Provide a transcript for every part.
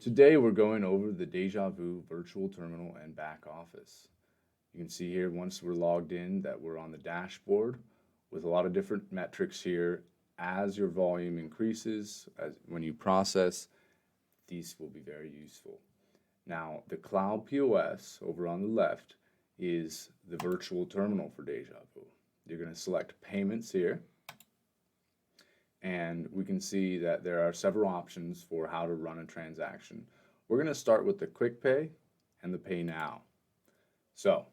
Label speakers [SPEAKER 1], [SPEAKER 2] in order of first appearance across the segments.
[SPEAKER 1] Today we're going over the Dejavoo virtual terminal and back office. You can see here once we're logged in that we're on the dashboard with a lot of different metrics here. As your volume increases, when you process, these will be very useful. Now the Cloud POS over on the left is the virtual terminal for Dejavoo. You're going to select payments here, and we can see that there are several options for how to run a transaction. We're going to start with the quick pay and the pay now. So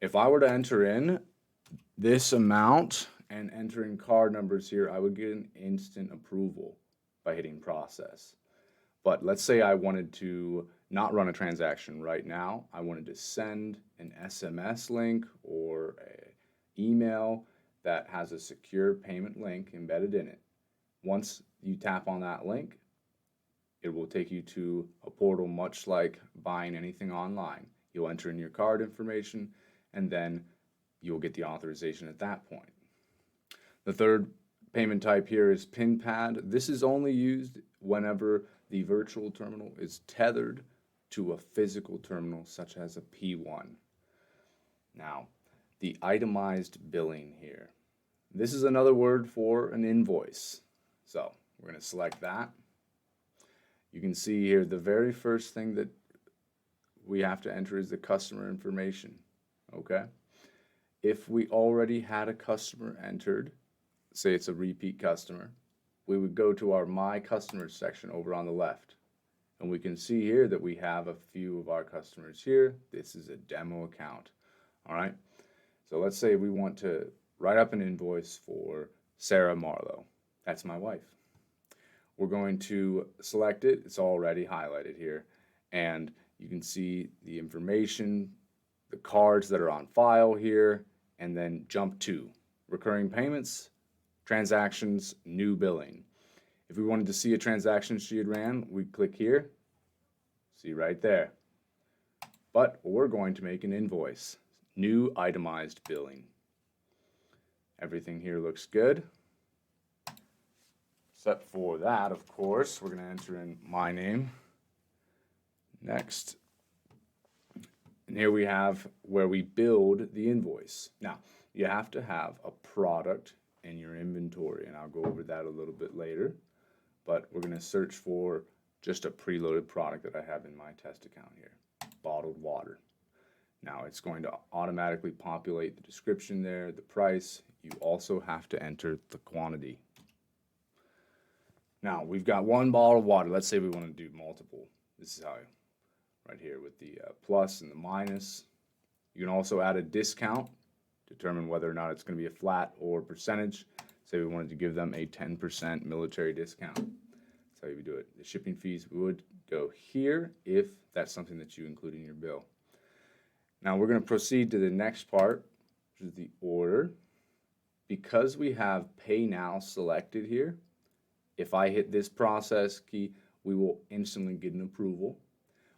[SPEAKER 1] if I were to enter in this amount and enter in card numbers here, I would get an instant approval by hitting process. But let's say I wanted to not run a transaction right now. I wanted to send an SMS link or an email that has a secure payment link embedded in it. Once you tap on that link, it will take you to a portal much like buying anything online. You'll enter in your card information, and then you'll get the authorization at that point. The third payment type here is PIN pad. This is only used whenever the virtual terminal is tethered to a physical terminal such as a P1. Now, the itemized billing here. This is another word for an invoice. So we're going to select that. You can see here the very first thing that we have to enter is the customer information. Okay? If we already had a customer entered, say it's a repeat customer, we would go to our My Customers section over on the left. And we can see here that we have a few of our customers here. This is a demo account. All right? So let's say we want to write up an invoice for Sarah Marlowe. That's my wife. We're going to select it. It's already highlighted here. And you can see the information, the cards that are on file here, and then jump to recurring payments, transactions, new billing. If we wanted to see a transaction she had ran, we click here. See right there. But we're going to make an invoice. New itemized billing. Everything here looks good. Except for that, of course, we're going to enter in my name. Next. And here we have where we build the invoice. Now, you have to have a product in your inventory, and I'll go over that a little bit later. But we're going to search for just a preloaded product that I have in my test account here, bottled water. Now it's going to automatically populate the description there, the price. You also have to enter the quantity. Now we've got one bottle of water. Let's say we want to do multiple. This is how, right here with the plus and the minus. You can also add a discount, determine whether or not it's going to be a flat or percentage. Say we wanted to give them a 10% military discount. That's how you would do it. The shipping fees would go here if that's something that you include in your bill. Now we're going to proceed to the next part, which is the order. Because we have Pay Now selected here, if I hit this process key, we will instantly get an approval.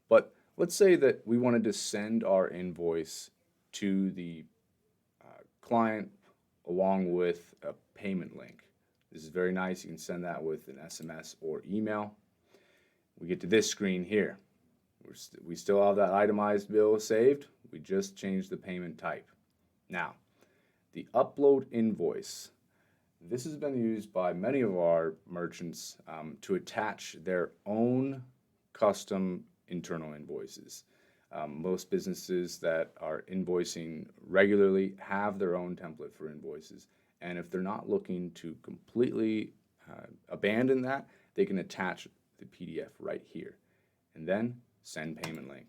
[SPEAKER 1] But let's say that we wanted to send our invoice to the client along with a payment link. This is very nice. You can send that with an SMS or email. We get to this screen here. We still have that itemized bill saved. We just changed the payment type. Now, the upload invoice. This has been used by many of our merchants to attach their own custom internal invoices. Most businesses that are invoicing regularly have their own template for invoices. And if they're not looking to completely abandon that, they can attach the PDF right here. And then send payment link.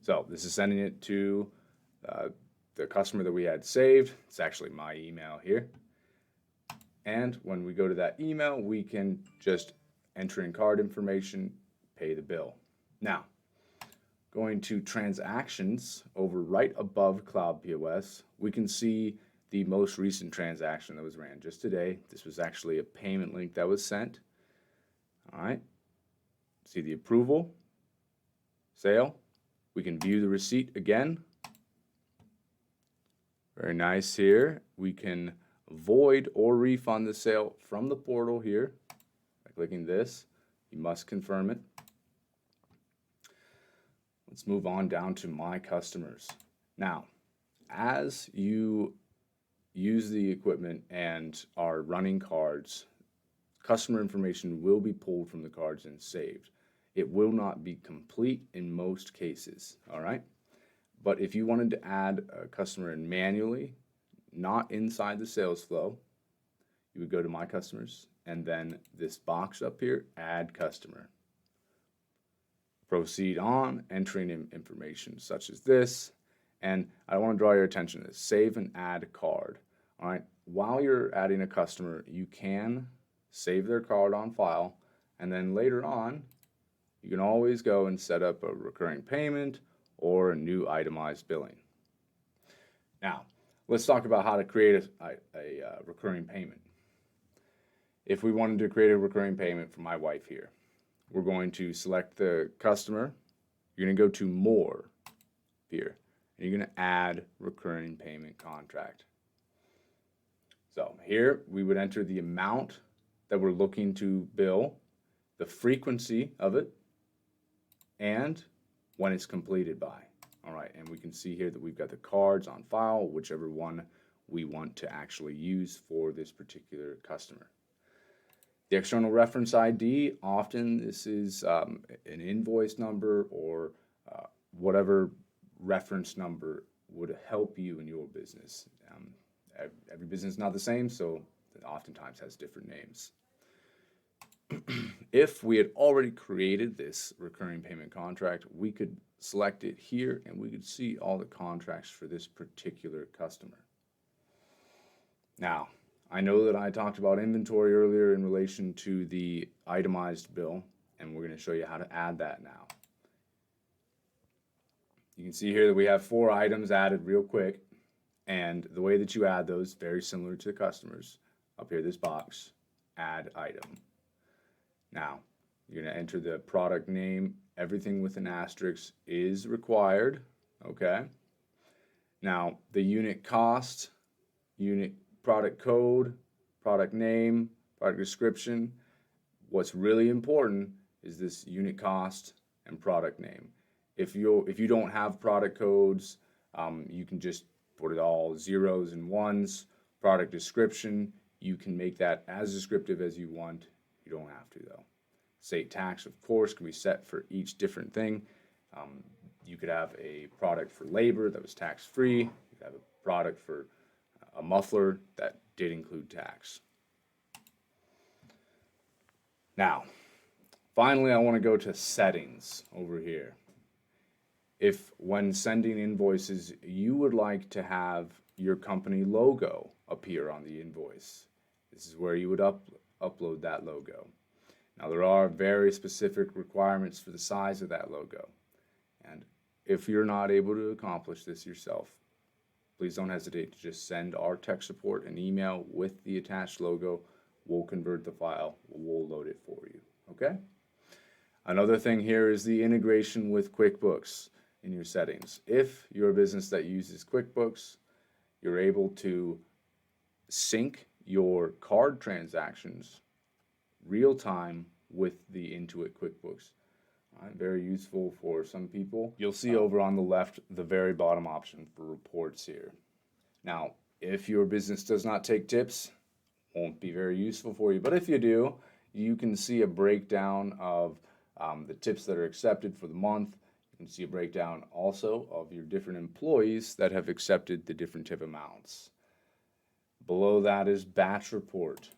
[SPEAKER 1] So this is sending it to the customer that we had saved. It's actually my email here. And when we go to that email, we can just enter in card information, pay the bill. Now, going to transactions over right above Cloud POS, we can see the most recent transaction that was ran just today. This was actually a payment link that was sent. All right. See the approval, sale. We can view the receipt again. Very nice here. We can void or refund the sale from the portal here by clicking this. You must confirm it. Let's move on down to My Customers. Now, as you use the equipment and are running cards, customer information will be pulled from the cards and saved. It will not be complete in most cases, all right? But if you wanted to add a customer in manually, not inside the sales flow, you would go to My Customers and then this box up here, Add Customer. Proceed on, entering in information such as this, and I want to draw your attention to this, save and add card. All right, while you're adding a customer, you can save their card on file, and then later on, you can always go and set up a recurring payment or a new itemized billing. Now, let's talk about how to create a recurring payment. If we wanted to create a recurring payment for my wife here, we're going to select the customer. You're going to go to More here, and you're going to add recurring payment contract. So here we would enter the amount that we're looking to bill, the frequency of it, and when it's completed by. All right, and we can see here that we've got the cards on file, whichever one we want to actually use for this particular customer. The external reference ID, often this is an invoice number or whatever reference number would help you in your business. Every business is not the same, so it oftentimes has different names. If we had already created this recurring payment contract, we could select it here and we could see all the contracts for this particular customer. Now, I know that I talked about inventory earlier in relation to the itemized bill, and we're going to show you how to add that now. You can see here that we have 4 items added real quick, and the way that you add those, very similar to the customers. Up here, this box, add item. Now, you're going to enter the product name. Everything with an asterisk is required, okay? Now, the unit cost, unit product code, product name, product description. What's really important is this unit cost and product name. If you don't have product codes, you can just put it all zeros and ones. Product description, you can make that as descriptive as you want. You don't have to though. State tax, of course, can be set for each different thing. You could have a product for labor that was tax-free. You could have a product for a muffler that did include tax. Now, finally, I want to go to settings over here. If when sending invoices, you would like to have your company logo appear on the invoice, this is where you would upload that logo. Now, there are very specific requirements for the size of that logo. And if you're not able to accomplish this yourself, please don't hesitate to just send our tech support an email with the attached logo. We'll convert the file. We'll load it for you, okay? Another thing here is the integration with QuickBooks in your settings. If you're a business that uses QuickBooks, you're able to sync your card transactions real time with the Intuit QuickBooks. Very useful for some people. You'll see over on the left the very bottom option for reports here. Now, if your business does not take tips, won't be very useful for you. But if you do, you can see a breakdown of the tips that are accepted for the month. You can see a breakdown also of your different employees that have accepted the different tip amounts. Below that is batch report.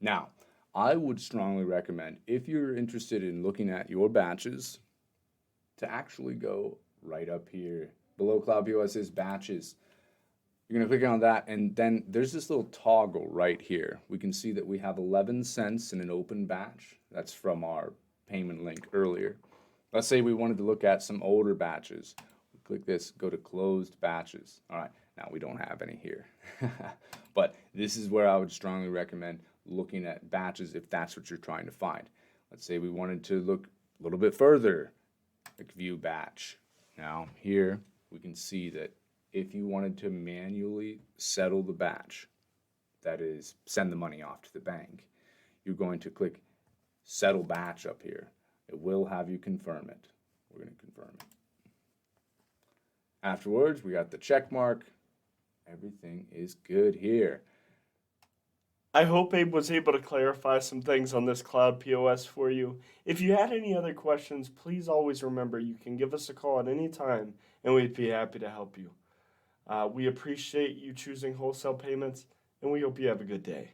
[SPEAKER 1] Now, I would strongly recommend, if you're interested in looking at your batches, to actually go right up here. Below Cloud POS is batches. You're going to click on that, and then there's this little toggle right here. We can see that we have 11 cents in an open batch. That's from our payment link earlier. Let's say we wanted to look at some older batches. We click this, go to closed batches. All right, now we don't have any here. But this is where I would strongly recommend looking at batches if that's what you're trying to find. Let's say we wanted to look a little bit further, like view batch. Now here we can see that if you wanted to manually settle the batch, that is send the money off to the bank, you're going to click settle batch up here. It will have you confirm it. We're going to confirm it. Afterwards, we got the check mark. Everything is good here.
[SPEAKER 2] I hope Abe was able to clarify some things on this Cloud POS for you. If you had any other questions, please always remember you can give us a call at any time and we'd be happy to help you. We appreciate you choosing wholesale payments and we hope you have a good day.